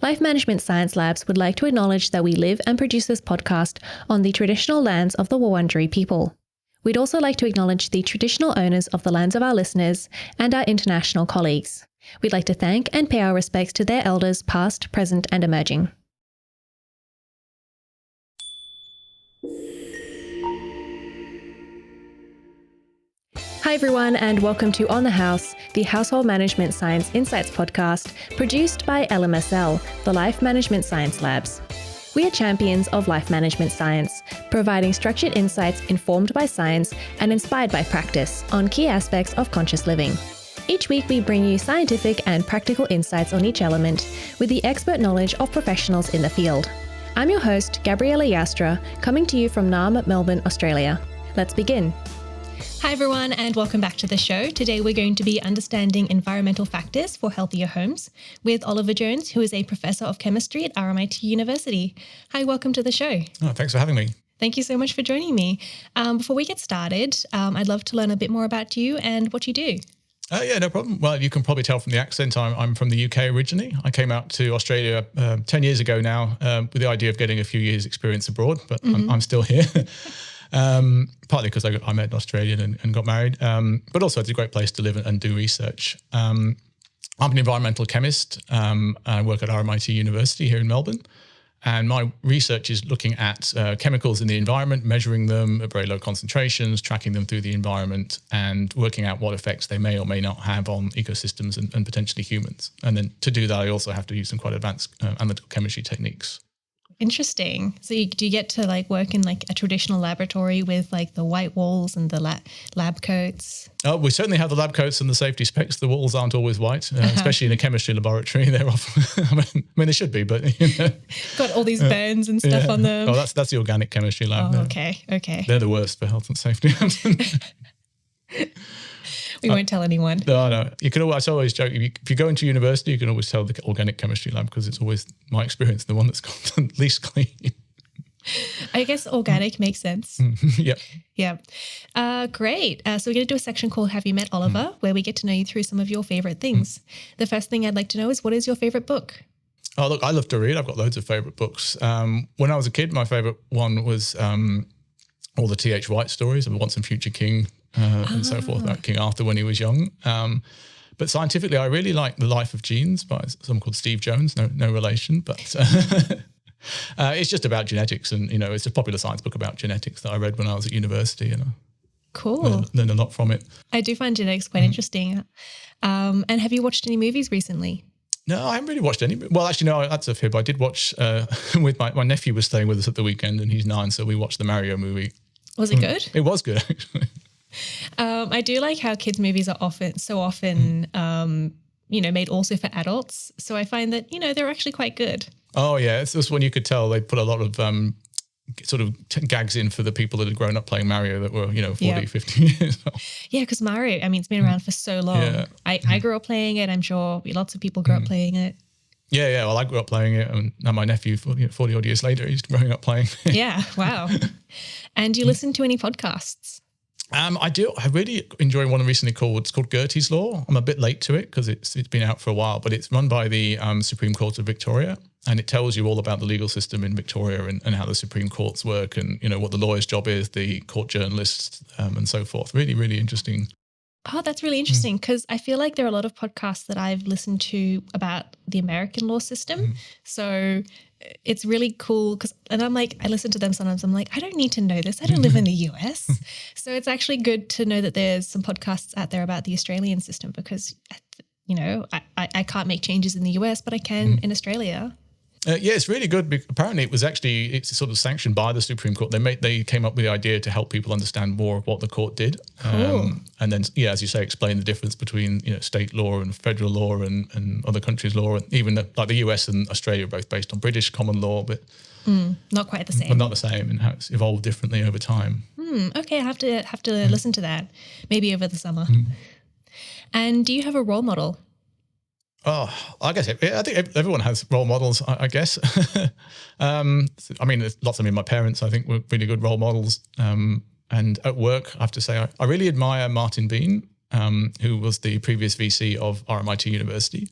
Life Management Science Labs would like to acknowledge that we live and produce this podcast on the traditional lands of the Wurundjeri people. We'd also like to acknowledge the traditional owners of the lands of our listeners and our international colleagues. We'd like to thank and pay our respects to their elders past, present and emerging. Hi everyone, and welcome to On the House, the Household Management Science Insights podcast produced by LMSL, the Life Management Science Labs. We are champions of life management science, providing structured insights informed by science and inspired by practice on key aspects of conscious living. Each week we bring you scientific and practical insights on each element with the expert knowledge of professionals in the field. I'm your host, Gabriella Yastra, coming to you from Naarm, Melbourne, Australia. Let's begin. Hi everyone, and welcome back to the show. Today we're going to be understanding environmental factors for healthier homes with Oliver Jones, who is a professor of chemistry at RMIT University. Hi, welcome to the show. Oh, thanks for having me. Thank you so much for joining me. Before we get started, I'd love to learn a bit more about you and what you do. Yeah, no problem. Well, you can probably tell from the accent, I'm from the UK originally. I came out to Australia 10 years ago now with the idea of getting a few years experience abroad, but I'm still here. Partly because I met an Australian and got married, but also it's a great place to live and do research. I'm an environmental chemist. I work at RMIT University here in Melbourne, and my research is looking at chemicals in the environment, measuring them at very low concentrations, tracking them through the environment, and working out what effects they may or may not have on ecosystems and potentially humans. And then to do that, I also have to use some quite advanced analytical chemistry techniques. Interesting. So do you get to work in a traditional laboratory with the white walls and the lab coats? Oh, we certainly have the lab coats and the safety specs. The walls aren't always white, especially in a chemistry laboratory. They're often, I mean, they should be, but got all these burns and stuff on them. Oh, that's the organic chemistry lab. Oh, okay. They're the worst for health and safety. We won't tell anyone. No. You can always, I always joke, if you go into university, you can always tell the organic chemistry lab because it's always, my experience, the one that's got the least clean. I guess organic makes sense. Yeah. Great. So we're going to do a section called Have You Met Oliver, where we get to know you through some of your favorite things. The first thing I'd like to know is, what is your favorite book? Oh, look, I love to read. I've got loads of favorite books. When I was a kid, my favorite one was all the T.H. White stories of Once and Future King. And so forth, about King Arthur when he was young. But scientifically, I really like The Life of Genes by someone called Steve Jones, no relation, but it's just about genetics. And, it's a popular science book about genetics that I read when I was at university. And cool. Learned a lot from it. I do find genetics quite interesting. And have you watched any movies recently? No, I haven't really watched any. Well, actually, no, that's a fib. I did watch with my nephew was staying with us at the weekend and he's 9, so we watched the Mario movie. Was it good? It was good, actually. I do like how kids' movies are often made also for adults. So I find that, they're actually quite good. Oh, yeah. It's this one you could tell they put a lot of sort of gags in for the people that had grown up playing Mario that were, 40, 50 years old. Yeah, because Mario, it's been around for so long. Yeah. I grew up playing it. I'm sure lots of people grew up playing it. Yeah. Well, I grew up playing it, and now my nephew, 40 odd years later, he's growing up playing it. Yeah, wow. And do you listen to any podcasts? I do. I really enjoy one recently it's called Gertie's Law. I'm a bit late to it because it's been out for a while, but it's run by the Supreme Court of Victoria, and it tells you all about the legal system in Victoria and how the Supreme Courts work and, what the lawyer's job is, the court journalists and so forth. Really, really interesting. Oh, that's really interesting because I feel like there are a lot of podcasts that I've listened to about the American law system. So it's really cool and I'm like, I listen to them sometimes. I'm like, I don't need to know this. I don't live in the US. So it's actually good to know that there's some podcasts out there about the Australian system because, I can't make changes in the US, but I can in Australia. Yeah, it's really good. Apparently, it's sort of sanctioned by the Supreme Court. They came up with the idea to help people understand more of what the court did, cool. And then, as you say, explain the difference between state law and federal law and other countries' law, and even the US and Australia are both based on British common law, but not quite the same. But not the same, and how it's evolved differently over time. Okay, I have to listen to that maybe over the summer. And do you have a role model? Oh, I guess I think everyone has role models, I guess. There's lots of my parents, I think, were really good role models. And at work, I have to say, I really admire Martin Bean, who was the previous VC of RMIT University.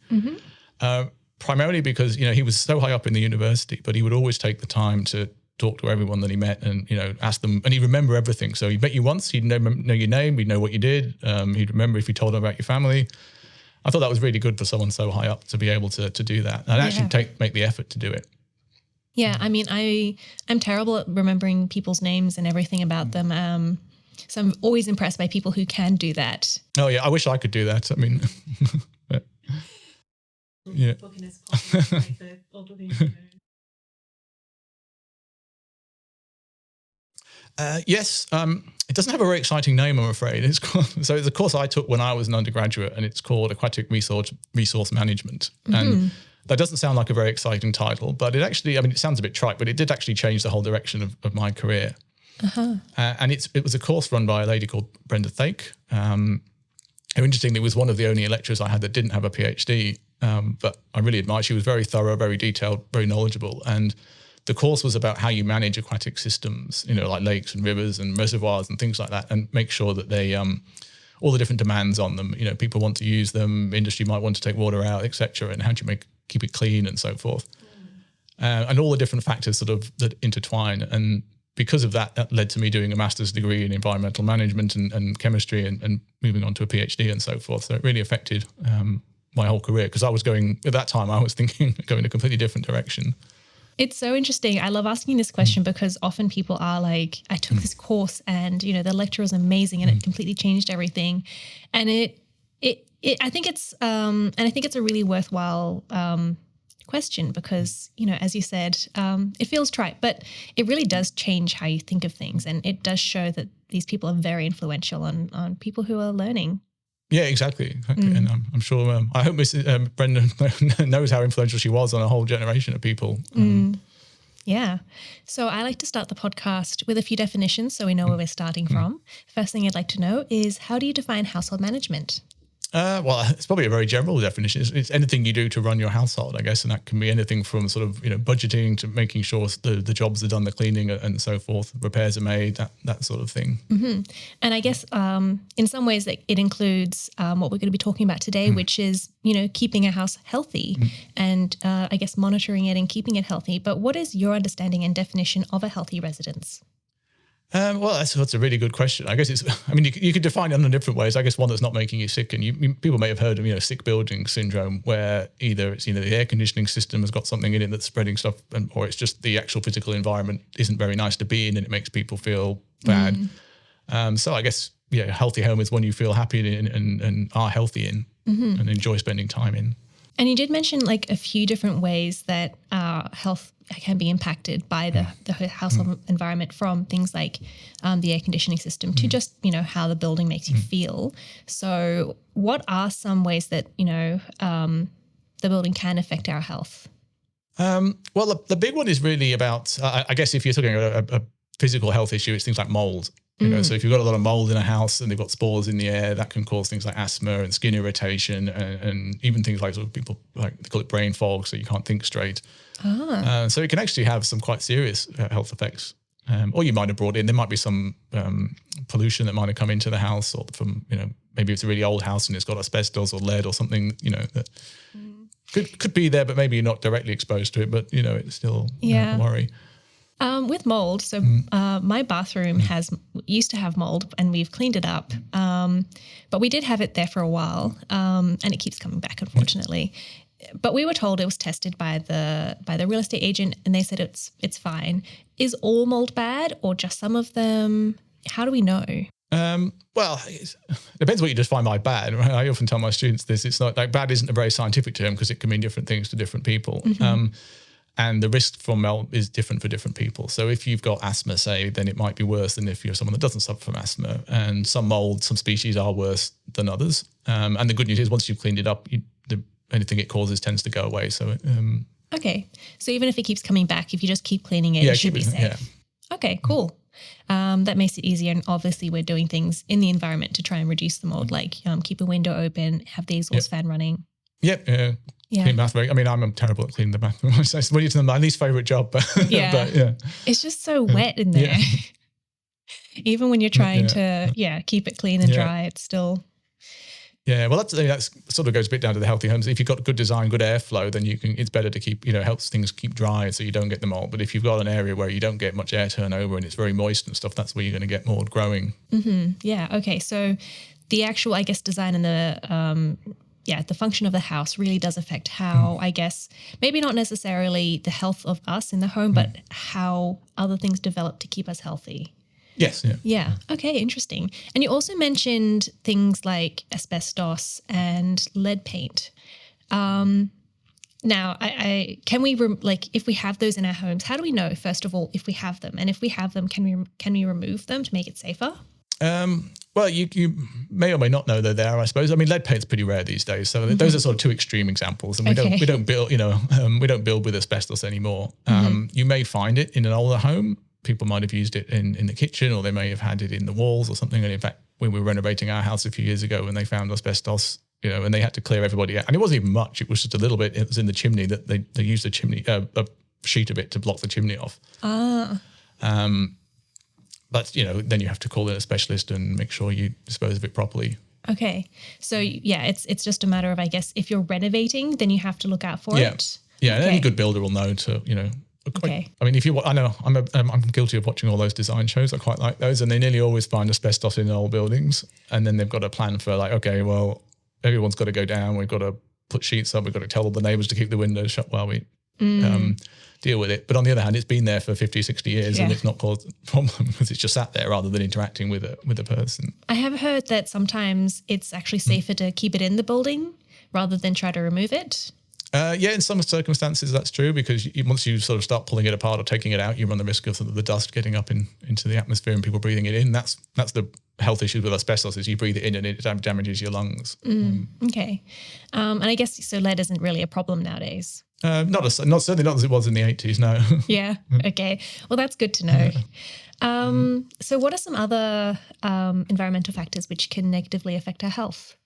primarily because, he was so high up in the university, but he would always take the time to talk to everyone that he met and, ask them, and he'd remember everything. So he met you once, he'd know your name, he'd know what you did. He'd remember if you told him about your family. I thought that was really good for someone so high up to be able to do that and actually make the effort to do it. Yeah, I mean, I'm terrible at remembering people's names and everything about them. So I'm always impressed by people who can do that. Oh yeah, I wish I could do that. I mean, yeah. Yes, it doesn't have a very exciting name, I'm afraid. It's a course I took when I was an undergraduate, and it's called Aquatic Resource Management. Mm-hmm. And that doesn't sound like a very exciting title, but it actually, it sounds a bit trite, but it did actually change the whole direction of my career. Uh-huh. And it was a course run by a lady called Brenda Thake. Interestingly, it was one of the only lecturers I had that didn't have a PhD, but I really admired. She was very thorough, very detailed, very knowledgeable, and the course was about how you manage aquatic systems, like lakes and rivers and reservoirs and things like that, and make sure that they, all the different demands on them, people want to use them, industry might want to take water out, etc., and how do you keep it clean and so forth, and all the different factors that intertwine. And because of that led to me doing a master's degree in environmental management and chemistry and moving on to a PhD and so forth. So it really affected my whole career, because at that time I was thinking going a completely different direction. It's so interesting. I love asking this question because often people are like, I took this course and, the lecture was amazing and it completely changed everything. And I think it's a really worthwhile question because, as you said, it feels trite, but it really does change how you think of things. And it does show that these people are very influential on people who are learning. Yeah, exactly. And I'm sure, I hope Mrs. Brenda knows how influential she was on a whole generation of people. Yeah. So I like to start the podcast with a few definitions so we know where we're starting from. First thing I'd like to know is, how do you define household management? Well, it's probably a very general definition. It's anything you do to run your household, I guess, and that can be anything from sort of budgeting to making sure the jobs are done, the cleaning and so forth, repairs are made, that sort of thing. Mm-hmm. And I guess in some ways it includes what we're going to be talking about today, which is keeping a house healthy and I guess monitoring it and keeping it healthy. But what is your understanding and definition of a healthy residence? Well, that's a really good question. I guess you could define it in different ways. I guess one that's not making you sick, and people may have heard of, sick building syndrome, where either it's, the air conditioning system has got something in it that's spreading stuff, or it's just the actual physical environment isn't very nice to be in and it makes people feel bad. So I guess, a healthy home is one you feel happy in and are healthy in and enjoy spending time in. And you did mention like a few different ways that health can be impacted by the household environment, from things like the air conditioning system to just, how the building makes you feel. So what are some ways that, the building can affect our health? Well, the big one is really about, I guess if you're talking about a physical health issue, it's things like mold. So if you've got a lot of mold in a house and they've got spores in the air, that can cause things like asthma and skin irritation and even things like, sort of people they call it brain fog, so you can't think straight. So it can actually have some quite serious health effects. Or you might have brought in, there might be some pollution that might have come into the house, or from, maybe it's a really old house and it's got asbestos or lead or something, that could be there, but maybe you're not directly exposed to it, but, it's still a worry. With mold, so my bathroom used to have mold and we've cleaned it up, but we did have it there for a while, and it keeps coming back, unfortunately. But we were told it was tested by the real estate agent, and they said it's fine. Is all mold bad, or just some of them? How do we know? Well, it depends what you define by bad. Right? I often tell my students this. It's not like bad isn't a very scientific term because it can mean different things to different people. And the risk from mold is different for different people. So if you've got asthma, say, then it might be worse than if you're someone that doesn't suffer from asthma. And some mold, some species are worse than others. And the good news is once you've cleaned it up, anything it causes tends to go away. So okay. So even if it keeps coming back, if you just keep cleaning it, it should be safe. Yeah. Okay, cool. That makes it easier. And obviously we're doing things in the environment to try and reduce the mold, like keep a window open, have the exhaust fan running. Yep. Clean bathroom. I mean, I'm terrible at cleaning the bathroom. It's my least favorite job. But it's just so wet in there. Even when you're trying to keep it clean and dry, it's still Yeah, well, that's sort of goes a bit down to the healthy homes. If you've got good design, good airflow, then it's better to keep, helps things keep dry so you don't get the mold. But if you've got an area where you don't get much air turnover and it's very moist and stuff, that's where you're going to get mold growing. Mm-hmm. Yeah. Okay. So the actual, I guess, design and the function of the house really does affect how, I guess, maybe not necessarily the health of us in the home, but how other things develop to keep us healthy. Yes. Yeah. Okay. Interesting. And you also mentioned things like asbestos and lead paint. Now, can we if we have those in our homes, how do we know, first of all, if we have them? And if we have them, can we remove them to make it safer? Well, you may or may not know they're there, I suppose. I mean, lead paint's pretty rare these days, so those are sort of two extreme examples. And we don't build, we don't build with asbestos anymore. You may find it in an older home. People might have used it in the kitchen, or they may have had it in the walls or something. And in fact, when we were renovating our house a few years ago, and they found asbestos, and they had to clear everybody out, and it wasn't even much. It was just a little bit. It was in the chimney that they used a sheet of it to block the chimney off. But, then you have to call in a specialist and make sure you dispose of it properly. Okay. So, yeah, it's just a matter of, I guess, if you're renovating, then you have to look out for it. Yeah, and any good builder will know to, Okay. I mean, I know I'm guilty of watching all those design shows. I quite like those, and they nearly always find asbestos in old buildings. And then they've got a plan for okay, well, everyone's got to go down. We've got to put sheets up. We've got to tell all the neighbours to keep the windows shut while we deal with it. But on the other hand, it's been there for 50, 60 years and it's not caused a problem because it's just sat there rather than interacting with a person. I have heard that sometimes it's actually safer to keep it in the building rather than try to remove it. In some circumstances that's true, because once you sort of start pulling it apart or taking it out, you run the risk of the dust getting up into the atmosphere and people breathing it in. That's the health issue with asbestos, is you breathe it in and it damages your lungs. Okay. And I guess so lead isn't really a problem nowadays. Certainly not as it was in the 80s, no. Yeah. Okay. Well, that's good to know. So what are some other environmental factors which can negatively affect our health?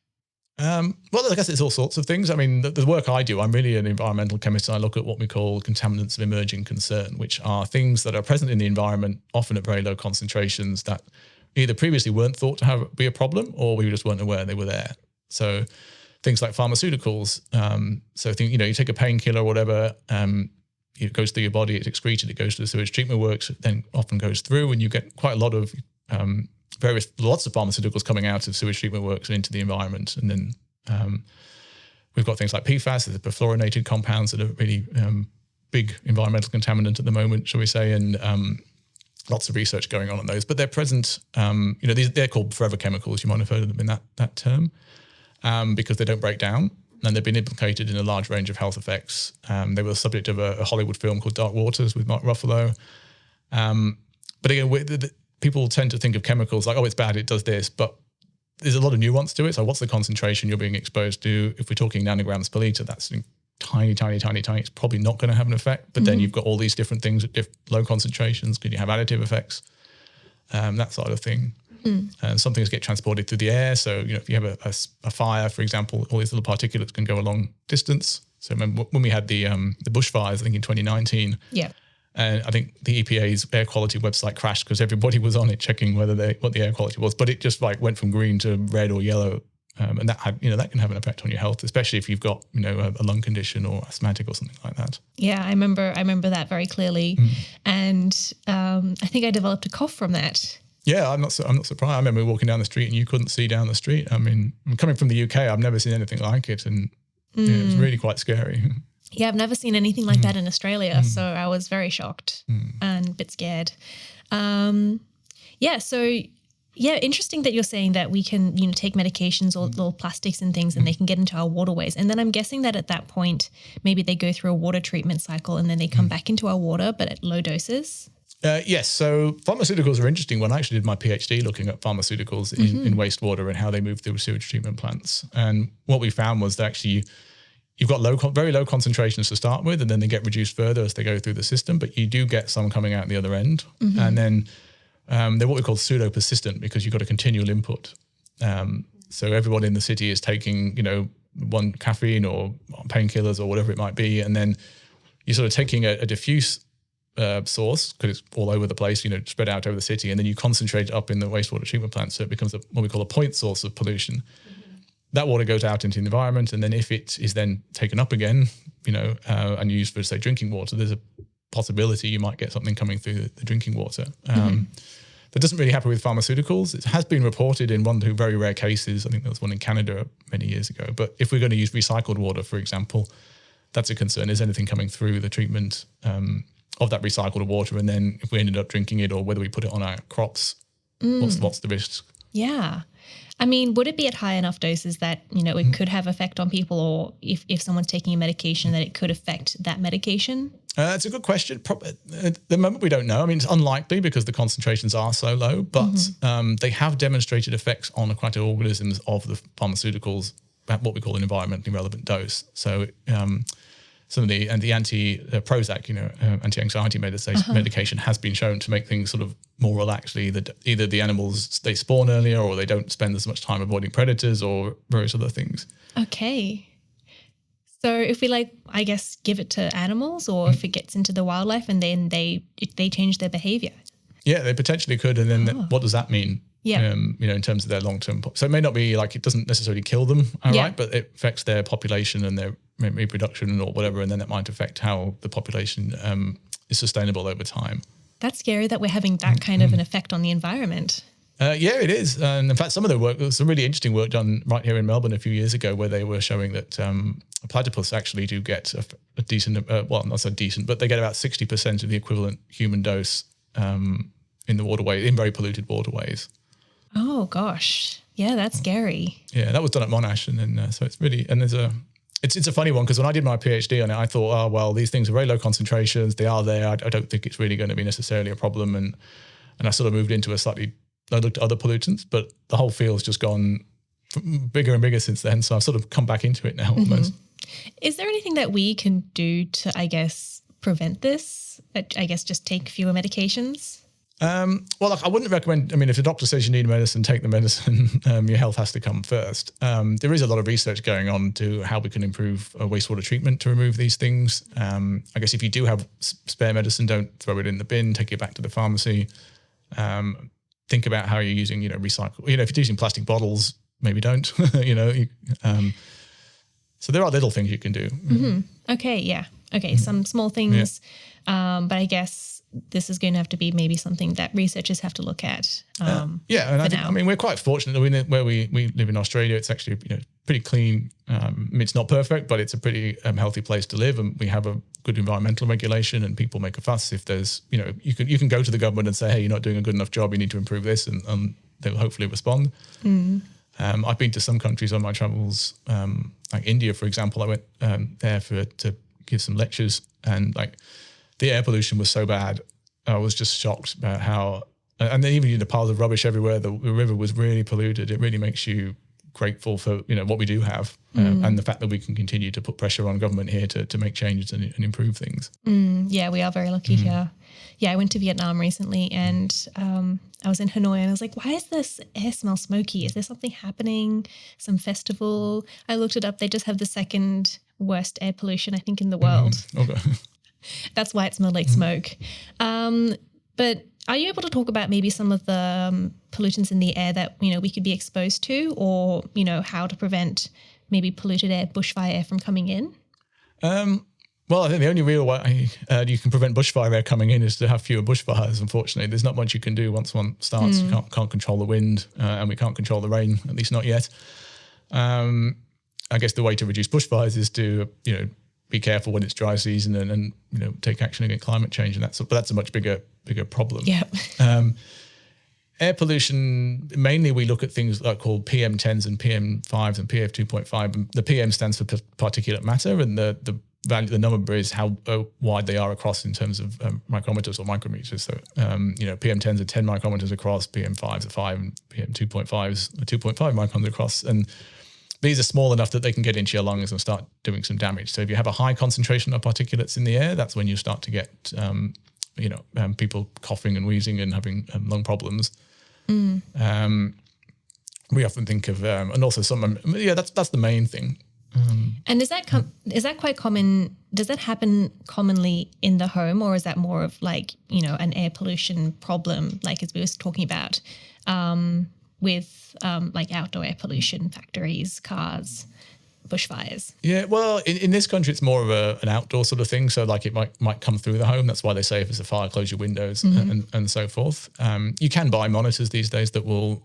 Well, I guess it's all sorts of things. I mean, the work I do, I'm really an environmental chemist. I look at what we call contaminants of emerging concern, which are things that are present in the environment, often at very low concentrations, that either previously weren't thought to be a problem, or we just weren't aware they were there. So things like pharmaceuticals. You take a painkiller or whatever, it goes through your body, it's excreted, it goes to the sewage treatment works, it then often goes through, and you get quite a lot of lots of pharmaceuticals coming out of sewage treatment works and into the environment. And then we've got things like PFAS, the perfluorinated compounds that are really big environmental contaminant at the moment, shall we say, and lots of research going on those. But they're present, they're called forever chemicals. You might have heard of them in that term, because they don't break down. And they've been implicated in a large range of health effects. They were the subject of a Hollywood film called Dark Waters with Mark Ruffalo. But again, people tend to think of chemicals like, it's bad, it does this, but there's a lot of nuance to it. So what's the concentration you're being exposed to? If we're talking nanograms per litre, that's tiny, tiny, tiny, tiny. It's probably not going to have an effect. But then you've got all these different things at low concentrations. Could you have additive effects? That sort of thing. And some things get transported through the air. So, if you have a fire, for example, all these little particulates can go a long distance. So remember when we had the bushfires, I think in 2019. Yeah. And I think the EPA's air quality website crashed because everybody was on it checking what the air quality was. But it just went from green to red or yellow, and that that can have an effect on your health, especially if you've got a lung condition or asthmatic or something like that. Yeah, I remember that very clearly, and I think I developed a cough from that. Yeah, I'm not surprised. I remember walking down the street and you couldn't see down the street. I mean, coming from the UK, I've never seen anything like it, and it was really quite scary. Yeah, I've never seen anything like that in Australia, so I was very shocked and a bit scared. Interesting that you're saying that we can, take medications or little plastics and things and they can get into our waterways. And then I'm guessing that at that point, maybe they go through a water treatment cycle and then they come back into our water, but at low doses. Yes, so pharmaceuticals are interesting. When I actually did my PhD looking at pharmaceuticals in wastewater and how they move through sewage treatment plants. And what we found was that actually you've got very low concentrations to start with, and then they get reduced further as they go through the system, but you do get some coming out the other end. And then they're what we call pseudo-persistent because you've got a continual input. So everyone in the city is taking, one caffeine or painkillers or whatever it might be, and then you're sort of taking a diffuse source because it's all over the place, spread out over the city, and then you concentrate it up in the wastewater treatment plant, so it becomes what we call a point source of pollution. that water goes out into the environment, and then if it is then taken up again, and used for, say, drinking water, there's a possibility you might get something coming through the drinking water. That doesn't really happen with pharmaceuticals. It has been reported in 1 or 2 very rare cases. I think there was one in Canada many years ago. But if we're going to use recycled water, for example, that's a concern. Is anything coming through the treatment of that recycled water? And then if we ended up drinking it, or whether we put it on our crops, what's the risk? Yeah. I mean, would it be at high enough doses that, it could have effect on people, or if someone's taking a medication that it could affect that medication? It's a good question. At the moment, we don't know. I mean, it's unlikely because the concentrations are so low, but they have demonstrated effects on aquatic organisms of the pharmaceuticals at what we call an environmentally relevant dose. So some of the Prozac, anti-anxiety medication has been shown to make things sort of more relaxed. Either the animals, they spawn earlier, or they don't spend as much time avoiding predators, or various other things. Okay. So if we give it to animals, or if it gets into the wildlife and then they change their behavior. Yeah, they potentially could. And then what does that mean? Yeah. In terms of their long-term. So it may not be it doesn't necessarily kill them, right? But it affects their population and their reproduction or whatever. And then that might affect how the population is sustainable over time. That's scary that we're having that kind of an effect on the environment. Yeah, it is. And in fact, some of the work, there was some really interesting work done right here in Melbourne a few years ago, where they were showing that platypus actually do get a decent, not so decent, but they get about 60% of the equivalent human dose in the waterway, in very polluted waterways. Oh, gosh. Yeah, that's scary. Yeah, that was done at Monash. And then, so it's really, and it's a funny one, because when I did my PhD on it, I thought, these things are very low concentrations. They are there. I don't think it's really going to be necessarily a problem. And I sort of moved into I looked at other pollutants, but the whole field's just gone bigger and bigger since then. So I've sort of come back into it now almost. Is there anything that we can do to, prevent this? Just take fewer medications? I wouldn't recommend, if the doctor says you need medicine, take the medicine. Your health has to come first. There is a lot of research going on to how we can improve wastewater treatment to remove these things. If you do have spare medicine, don't throw it in the bin, take it back to the pharmacy. Think about how you're using, recycle. If you're using plastic bottles, maybe don't, So there are little things you can do. Mm-hmm. Okay, yeah. Okay, some small things. Yeah. But I guess this is going to have to be maybe something that researchers have to look at. And we're quite fortunate that where we live in Australia. It's actually pretty clean. It's not perfect, but it's a pretty healthy place to live, and we have a good environmental regulation. And people make a fuss if there's you can go to the government and say, hey, you're not doing a good enough job. You need to improve this, and they'll hopefully respond. I've been to some countries on my travels, like India, for example. I went there to give some lectures, and the air pollution was so bad. I was just shocked about how, and then even the piles of rubbish everywhere. The river was really polluted. It really makes you grateful for what we do have, and the fact that we can continue to put pressure on government here to make changes and improve things. Yeah, we are very lucky here. Yeah, I went to Vietnam recently, and I was in Hanoi, and I was like, why does this air smell smoky? Is there something happening? Some festival? I looked it up. They just have the second worst air pollution, I think, in the world. Okay. That's why it smelled like smoke. But are you able to talk about maybe some of the pollutants in the air that, we could be exposed to, or, how to prevent maybe polluted air, bushfire air from coming in? Well, I think the only real way you can prevent bushfire air coming in is to have fewer bushfires, unfortunately. There's not much you can do once one starts. You can't control the wind, and we can't control the rain, at least not yet. I guess the way to reduce bushfires is to, be careful when it's dry season and take action against climate change, but that's a much bigger problem. Yeah. Air pollution, mainly we look at things called PM10s and PM5s and PF2.5. And the PM stands for particulate matter, and the value, the number is how wide they are across in terms of micrometers or micrometers. So, PM10s are 10 micrometers across, PM5s are 5, and PM2.5s are 2.5 microns across. And these are small enough that they can get into your lungs and start doing some damage. So if you have a high concentration of particulates in the air, that's when you start to get, people coughing and wheezing and having lung problems. We often think of, and also that's the main thing. And is that quite common? Does that happen commonly in the home, or is that more of an air pollution problem, like as we were talking about? with like outdoor air pollution, factories, cars, bushfires? Yeah, well, in this country, it's more of an outdoor sort of thing. So like it might come through the home. That's why they say if there's a fire, close your windows and so forth. You can buy monitors these days that will,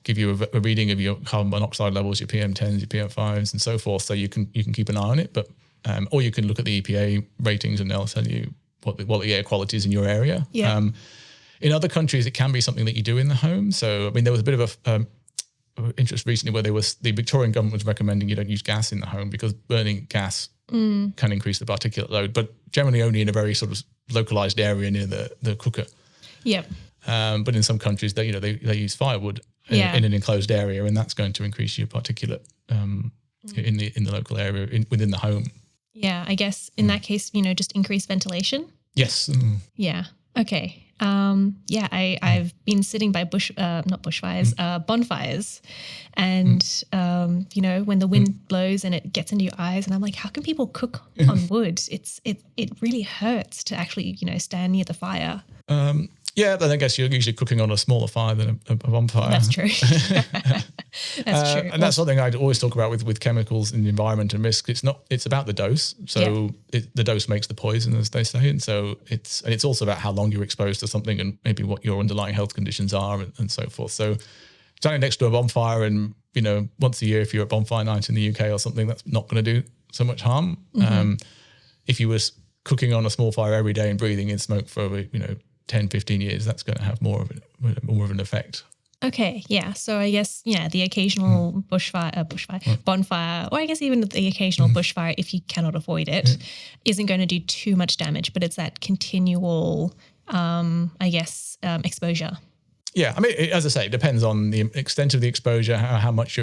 give you a reading of your carbon monoxide levels, your PM10s, your PM5s and so forth. So you can keep an eye on it. But or you can look at the EPA ratings and they'll tell you what the air quality is in your area. Yeah. In other countries, it can be something that you do in the home. So, I mean, there was a bit of a interest recently where the Victorian government was recommending you don't use gas in the home because burning gas can increase the particulate load, but generally only in a very sort of localized area near the cooker. Yep. But in some countries, they use firewood in an enclosed area, and that's going to increase your particulate in the local area within the home. Yeah, I guess in that case, just increase ventilation. Yes. Yeah. Okay. I've been sitting by bonfires, and when the wind blows and it gets into your eyes, and I'm like, how can people cook on wood? It really hurts to actually stand near the fire. Yeah, but I guess you're usually cooking on a smaller fire than a bonfire. That's true. That's true. And that's something I'd always talk about with chemicals in the environment and risk. It's about the dose. So the dose makes the poison, as they say. And so it's also about how long you're exposed to something and maybe what your underlying health conditions are and so forth. So standing next to a bonfire and, once a year, if you're at bonfire night in the UK or something, that's not going to do so much harm. If you were cooking on a small fire every day and breathing in smoke for, 10, 15 years, that's going to have more of an effect. Okay, yeah. So I guess, the occasional bonfire, or I guess even the occasional bushfire, if you cannot avoid it, isn't going to do too much damage, but it's that continual, exposure. Yeah, I mean, as I say, it depends on the extent of the exposure, how much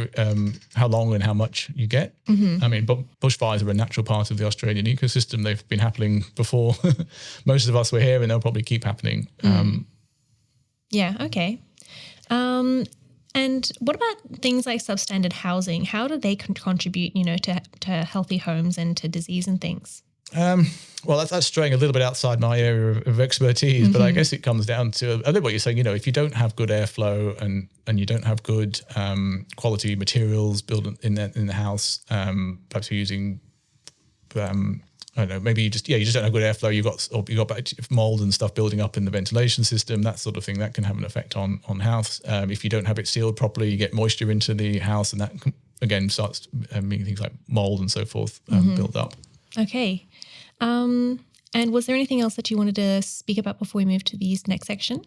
how long and how much you get. I mean, bushfires are a natural part of the Australian ecosystem. They've been happening before most of us were here, and they'll probably keep happening. Yeah. Okay. And what about things like substandard housing? How do they contribute, to healthy homes and to disease and things? Well, that's straying a little bit outside my area of expertise, but I guess it comes down to a bit what you're saying. If you don't have good airflow and you don't have good quality materials built in the house, perhaps you're using, I don't know, maybe you just don't have good airflow. You've got mold and stuff building up in the ventilation system, that sort of thing. That can have an effect on house. If you don't have it sealed properly, you get moisture into the house, and that again starts meaning things like mold and so forth build up. Okay. And was there anything else that you wanted to speak about before we move to the next section?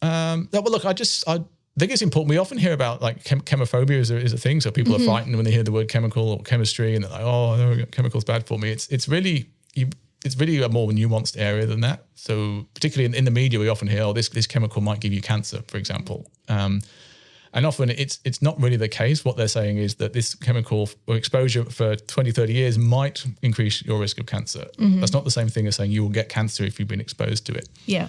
Well, look, I think it's important. We often hear about like chemophobia is a thing. So people are frightened when they hear the word chemical or chemistry, and they're like, "Oh, no, chemical's bad for me." It's really a more nuanced area than that. So particularly in the media, we often hear, "Oh, this chemical might give you cancer," for example. And often it's not really the case. What they're saying is that this chemical or exposure for 20, 30 years might increase your risk of cancer. That's not the same thing as saying you will get cancer if you've been exposed to it. Yeah.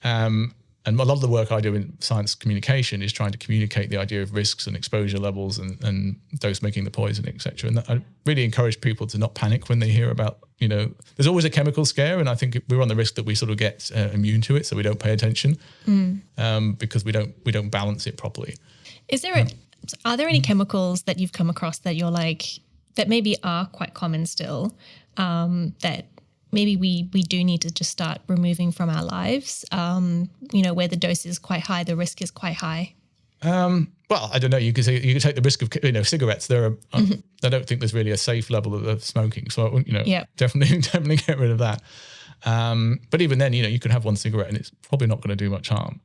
And a lot of the work I do in science communication is trying to communicate the idea of risks and exposure levels and dose making the poison, et cetera. And I really encourage people to not panic when they hear about, there's always a chemical scare. And I think we're on the risk that we sort of get immune to it. So we don't pay attention because we don't balance it properly. Are there any chemicals that you've come across that you're like, that maybe are quite common still, that maybe we do need to just start removing from our lives, where the dose is quite high, the risk is quite high? Well, I don't know. You could take the risk of cigarettes. I don't think there's really a safe level of smoking. So, definitely get rid of that. But even then, you could have one cigarette and it's probably not going to do much harm.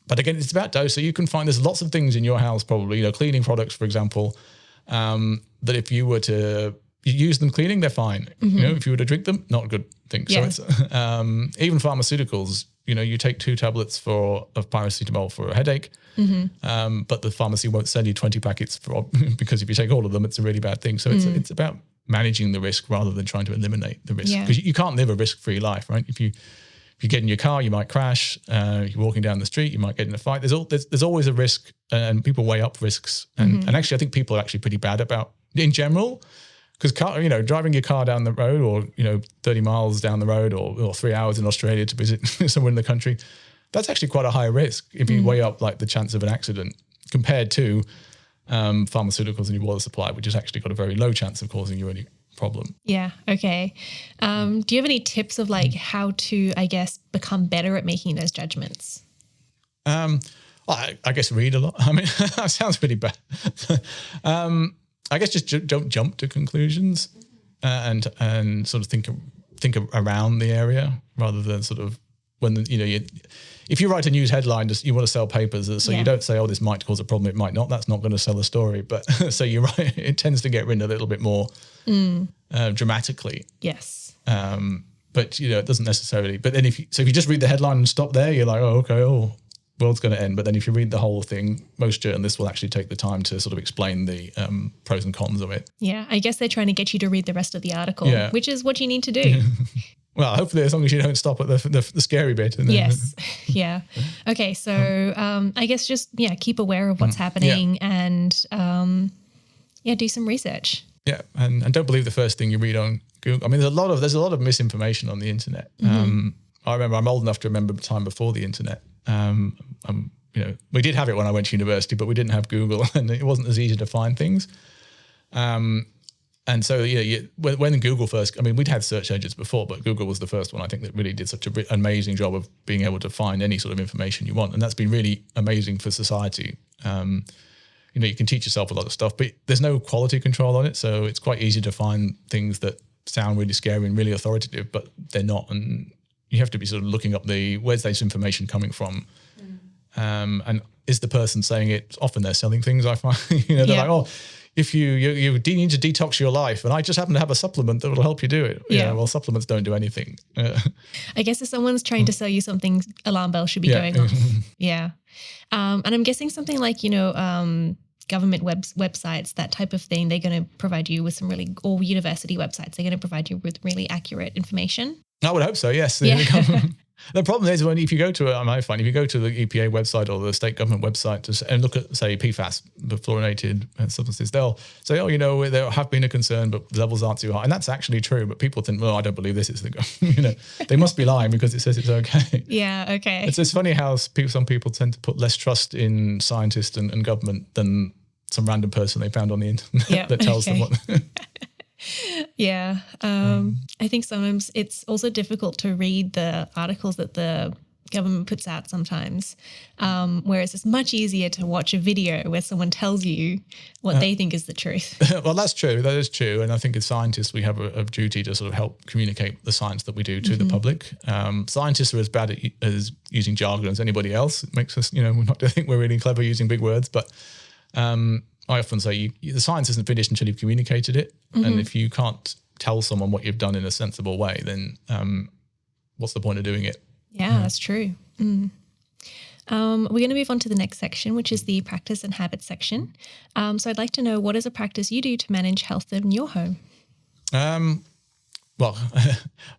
But again, it's about dose. So you can find there's lots of things in your house, probably, cleaning products, for example, that if you were to use them cleaning, they're fine. If you were to drink them, not a good thing. Yeah. So it's even pharmaceuticals. You take 2 tablets of paracetamol for a headache, but the pharmacy won't sell you 20 packets because if you take all of them, it's a really bad thing. So it's about managing the risk rather than trying to eliminate the risk, because you can't live a risk-free life, right? If you get in your car, you might crash. If you're walking down the street, you might get in a fight. There's always a risk, and people weigh up risks. And actually, I think people are actually pretty bad about, in general, because driving your car down the road, or 30 miles down the road, or 3 hours in Australia to visit somewhere in the country, that's actually quite a high risk if you weigh up like the chance of an accident compared to pharmaceuticals in your water supply, which has actually got a very low chance of causing you any problem. Yeah. Okay. Do you have any tips of like how to, I guess, become better at making those judgments? I guess read a lot. I mean, that sounds really bad. I guess just don't jump to conclusions and sort of think around the area rather than sort of when if you write a news headline, you want to sell papers, so you don't say, oh, this might cause a problem, it might not. That's not going to sell a story. But so you're right, it tends to get written a little bit more dramatically. Yes. But it doesn't necessarily. But then if you just read the headline and stop there, you're like, oh, okay, world's going to end. But then if you read the whole thing, most journalists will actually take the time to sort of explain the pros and cons of it. Yeah, I guess they're trying to get you to read the rest of the article, which is what you need to do. Well, hopefully as long as you don't stop at the scary bit. Yes. Yeah. Okay, so I guess just, keep aware of what's happening and, do some research. Yeah, and don't believe the first thing you read on Google. I mean, there's a lot of misinformation on the internet. I remember, I'm old enough to remember the time before the internet. We did have it when I went to university, but we didn't have Google, and it wasn't as easy to find things. And so, when Google first, I mean, we'd had search engines before, but Google was the first one, I think, that really did such an amazing job of being able to find any sort of information you want. And that's been really amazing for society. You can teach yourself a lot of stuff, but there's no quality control on it. So it's quite easy to find things that sound really scary and really authoritative, but they're not. And you have to be sort of looking up where's this information coming from? And is the person saying it? Often they're selling things, I find. They're like, oh, if you need to detox your life, and I just happen to have a supplement that will help you do it. Well, supplements don't do anything. I guess if someone's trying to sell you something, alarm bell should be going off. Yeah. And I'm guessing something like, government websites, that type of thing, they're going to provide you with or university websites, they're going to provide you with really accurate information. I would hope so, yes. Yeah. The problem is if you go to the EPA website or the state government website and look at, say, PFAS, the fluorinated substances, they'll say, there have been a concern, but the levels aren't too high. And that's actually true. But people think, well, I don't believe this is they must be lying because it says it's okay. Yeah, okay. It's funny how some people tend to put less trust in scientists and government than some random person they found on the internet that tells them what. Yeah. I think sometimes it's also difficult to read the articles that the government puts out sometimes, whereas it's much easier to watch a video where someone tells you what they think is the truth. Well, that's true. That is true. And I think as scientists, we have a duty to sort of help communicate the science that we do to the public. Scientists are as bad as using jargon as anybody else. It makes us, I think we're really clever using big words, but I often say the science isn't finished until you've communicated it. And if you can't tell someone what you've done in a sensible way, then what's the point of doing it? Yeah, that's true. We're going to move on to the next section, which is the practice and habits section. So I'd like to know, what is a practice you do to manage health in your home? Well,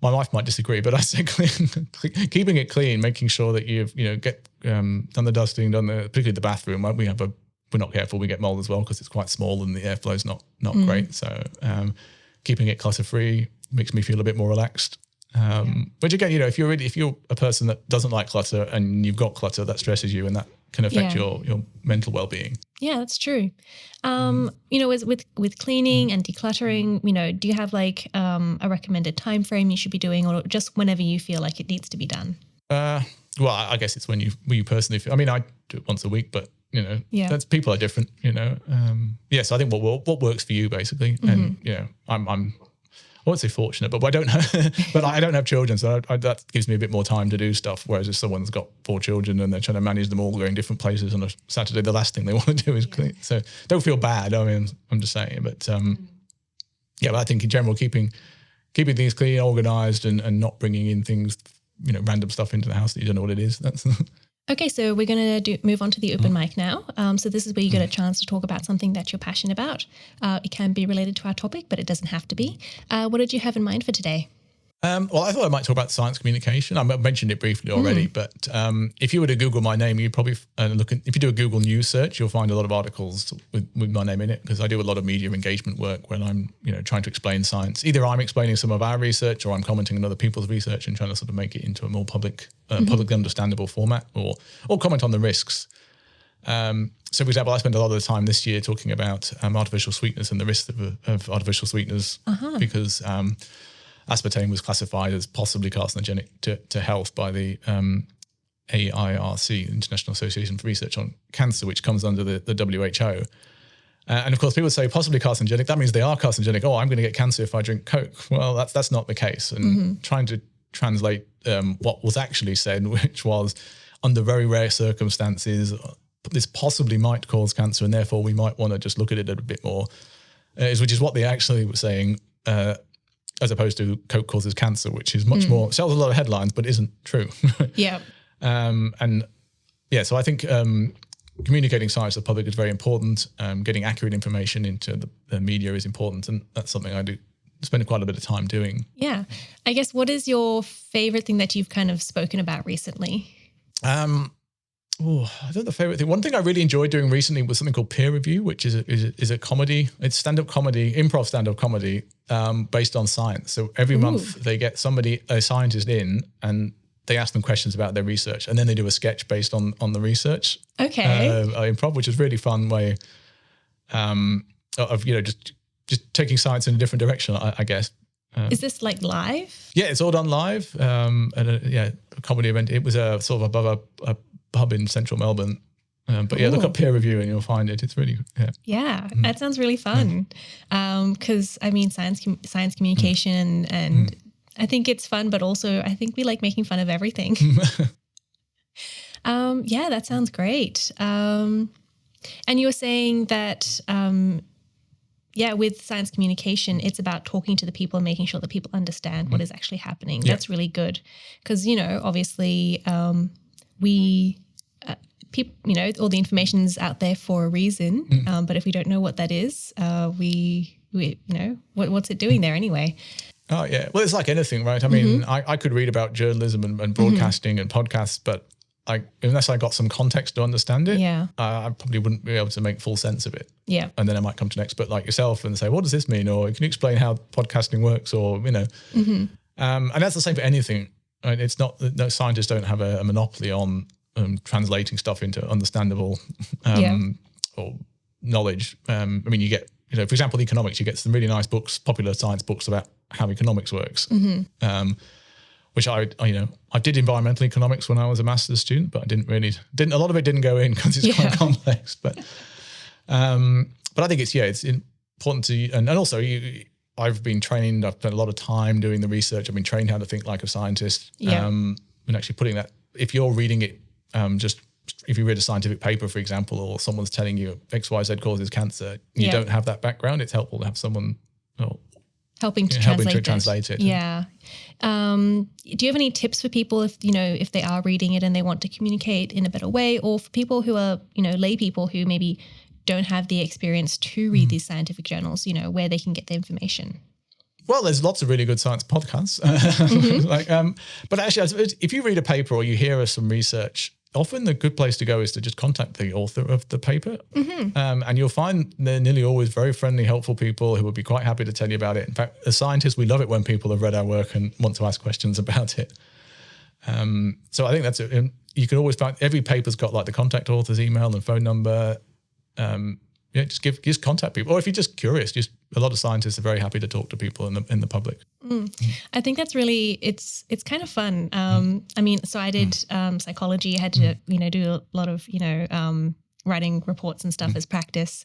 my wife might disagree, but I say keeping it clean, making sure that you've get done the dusting, particularly the bathroom. We're not careful, we get mold as well because it's quite small and the airflow's not great. So keeping it clutter free makes me feel a bit more relaxed. But again, if you're a person that doesn't like clutter and you've got clutter, that stresses you and that can affect your mental well-being. Yeah, that's true. With cleaning and decluttering, do you have like a recommended time frame you should be doing, or just whenever you feel like it needs to be done? Well, I guess it's when you personally feel. I mean, I do it once a week, but that's, people are different. So I think what works for you basically, and I won't say fortunate, but I don't have children, so that gives me a bit more time to do stuff. Whereas if someone's got 4 children and they're trying to manage them all going different places on a Saturday, the last thing they want to do is clean. So don't feel bad. I mean, I'm just saying, but but I think in general, keeping things clean, organised, and not bringing in things, random stuff into the house that you don't know what it is. That's Okay, so we're going to move on to the open mic now. So this is where you get a chance to talk about something that you're passionate about. It can be related to our topic, but it doesn't have to be. What did you have in mind for today? Well, I thought I might talk about science communication. I mentioned it briefly already, but if you were to Google my name, you'd probably if you do a Google News search, you'll find a lot of articles with my name in it, because I do a lot of media engagement work when I'm trying to explain science. Either I'm explaining some of our research, or I'm commenting on other people's research and trying to sort of make it into a more publicly understandable format, or comment on the risks. So, for example, I spent a lot of the time this year talking about artificial sweeteners and the risks of artificial sweeteners, because aspartame was classified as possibly carcinogenic to health by the AIRC, International Association for Research on Cancer, which comes under the WHO. And of course, people say possibly carcinogenic. That means they are carcinogenic. Oh, I'm going to get cancer if I drink Coke. Well, that's not the case. And trying to translate what was actually said, which was under very rare circumstances, this possibly might cause cancer, and therefore we might want to just look at it a bit more, which is what they actually were saying, as opposed to Coke causes cancer, which is much more, sells a lot of headlines, but isn't true. Yeah. So I think communicating science to the public is very important. Getting accurate information into the media is important, and that's something I do spend quite a bit of time doing. Yeah. I guess, what is your favorite thing that you've kind of spoken about recently? I don't know the favorite thing. One thing I really enjoyed doing recently was something called peer review, which is a comedy. It's stand-up comedy, improv stand-up comedy, based on science. So every month they get a scientist in, and they ask them questions about their research, and then they do a sketch based on the research. Okay. Improv, which is a really fun way of just taking science in a different direction, I guess. Is this like live? Yeah, it's all done live. A comedy event. It was a sort of above a pub in central Melbourne. But yeah, look up peer review and you'll find it. It's really, Yeah, that sounds really fun. Because I mean, science communication, and I think it's fun, but also I think we like making fun of everything. Yeah, that sounds great. And you were saying that, with science communication, it's about talking to the people and making sure that people understand what is actually happening. Yeah. That's really good. Because, obviously all the information's out there for a reason. But if we don't know what that is, what's it doing there anyway? Oh, yeah. Well, it's like anything, right? I mean, I could read about journalism and broadcasting and podcasts, but unless I got some context to understand it, I probably wouldn't be able to make full sense of it. Yeah. And then I might come to an expert like yourself and say, what does this mean? Or can you explain how podcasting works? Or, and that's the same for anything. Right? It's not, no, scientists don't have a monopoly on translating stuff into understandable or knowledge. I mean, you get, for example, economics, you get some really nice books, popular science books about how economics works. Which I did environmental economics when I was a master's student, but a lot of it didn't go in because it's quite complex. But I think it's important to, and also I've been trained, I've spent a lot of time doing the research. I've been trained how to think like a scientist. And actually putting that, if you're reading it, just if you read a scientific paper, for example, or someone's telling you XYZ causes cancer, you don't have that background, it's helpful to have someone helping to translate it. Yeah. Do you have any tips for people if they are reading it and they want to communicate in a better way, or for people who are, lay people who maybe don't have the experience to read these scientific journals, where they can get the information? Well, there's lots of really good science podcasts. But actually, if you read a paper or you hear some research, often the good place to go is to just contact the author of the paper. And you'll find they're nearly always very friendly, helpful people who will be quite happy to tell you about it. In fact, as scientists, we love it when people have read our work and want to ask questions about it. So I think that's it. You can always find, every paper's got like the contact author's email and phone number. Just contact people. Or if you're just curious, a lot of scientists are very happy to talk to people in the public. I think that's really, it's kind of fun. I mean, so I did psychology. I had to, do a lot of, writing reports and stuff as practice.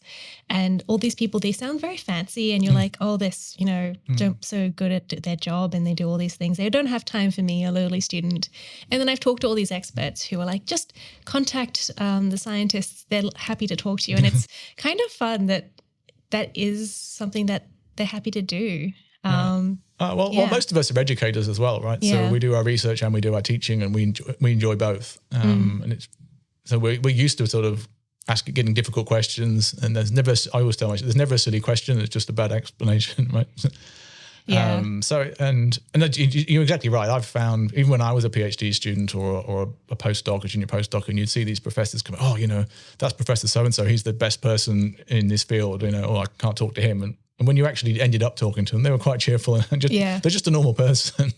And all these people, they sound very fancy, and you're like, oh, this, don't so good at their job, and they do all these things. They don't have time for me, a lowly student. And then I've talked to all these experts who are like, just contact the scientists. They're happy to talk to you. And it's kind of fun that is something that they're happy to do. Well, most of us are educators as well, right? Yeah. So we do our research and we do our teaching, and we enjoy both. And it's, so we're used to sort of getting difficult questions, and I always tell myself, there's never a silly question. It's just a bad explanation, right? Yeah. You're exactly right. I've found, even when I was a PhD student or a postdoc, a junior postdoc, and you'd see these professors come, that's Professor so-and-so, he's the best person in this field, I can't talk to him. And when you actually ended up talking to them, they were quite cheerful and they're just a normal person.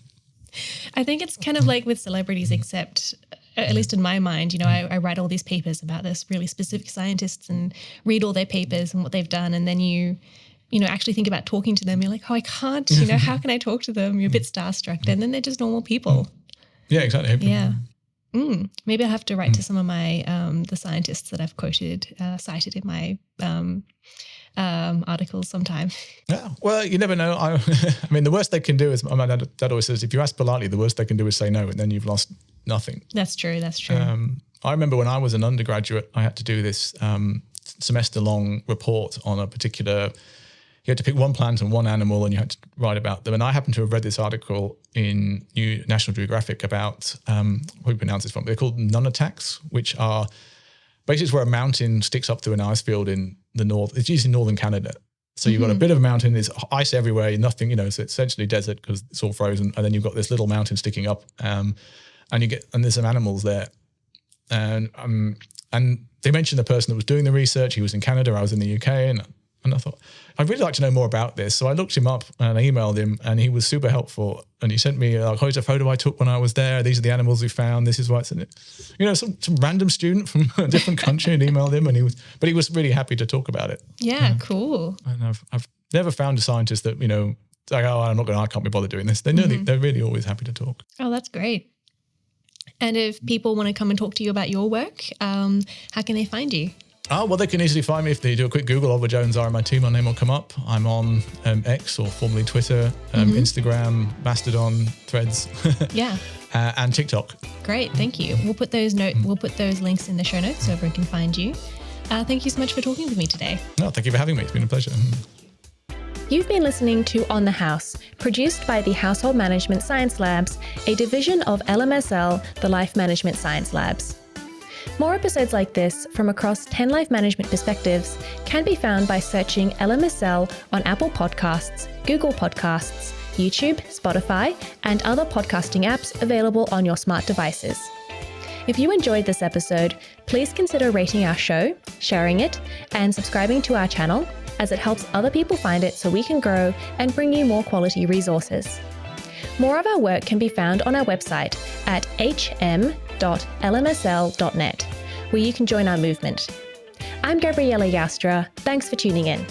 I think it's kind of like with celebrities, except at least in my mind, I write all these papers about this really specific scientists and read all their papers and what they've done. And then you actually think about talking to them. You're like, oh, I can't, how can I talk to them? You're a bit starstruck. And then they're just normal people. Yeah, exactly. Yeah. Maybe I'll have to write to some of my, the scientists that I've cited in my articles sometime. Yeah, well, you never know. I mean, the worst they can do is, my dad always says, if you ask politely, the worst they can do is say no, and then you've lost nothing. That's true. I remember when I was an undergraduate, I had to do this semester-long report on a particular, you had to pick one plant and one animal and you had to write about them. And I happened to have read this article in National Geographic about, what do you pronounce this from? They're called nunataks, which are basically it's where a mountain sticks up through an ice field in the north. It's usually northern Canada. So you've got a bit of a mountain, there's ice everywhere, nothing, it's essentially desert because it's all frozen. And then you've got this little mountain sticking up and there's some animals there. And they mentioned the person that was doing the research. He was in Canada, I was in the UK. And I thought, I'd really like to know more about this. So I looked him up and I emailed him and he was super helpful. And he sent me, here's a photo I took when I was there. These are the animals we found. This is why it's in it. Some random student from a different country and emailed him but he was really happy to talk about it. Yeah, cool. And I've never found a scientist that, like, I can't be bothered doing this. They're really always happy to talk. Oh, that's great. And if people want to come and talk to you about your work, how can they find you? Oh, well, they can easily find me if they do a quick Google, Oliver Jones, RMIT, my name will come up. I'm on X, or formerly Twitter, Instagram, Mastodon, Threads, and TikTok. Great, thank you. We'll put those links in the show notes so everyone can find you. Thank you so much for talking with me today. No, thank you for having me. It's been a pleasure. You've been listening to On the House, produced by the Household Management Science Labs, a division of LMSL, the Life Management Science Labs. More episodes like this from across 10 life management perspectives can be found by searching LMSL on Apple Podcasts, Google Podcasts, YouTube, Spotify, and other podcasting apps available on your smart devices. If you enjoyed this episode, please consider rating our show, sharing it, and subscribing to our channel, as it helps other people find it so we can grow and bring you more quality resources. More of our work can be found on our website at hm.lmsl.net, where you can join our movement. I'm Gabriella Yastra. Thanks for tuning in.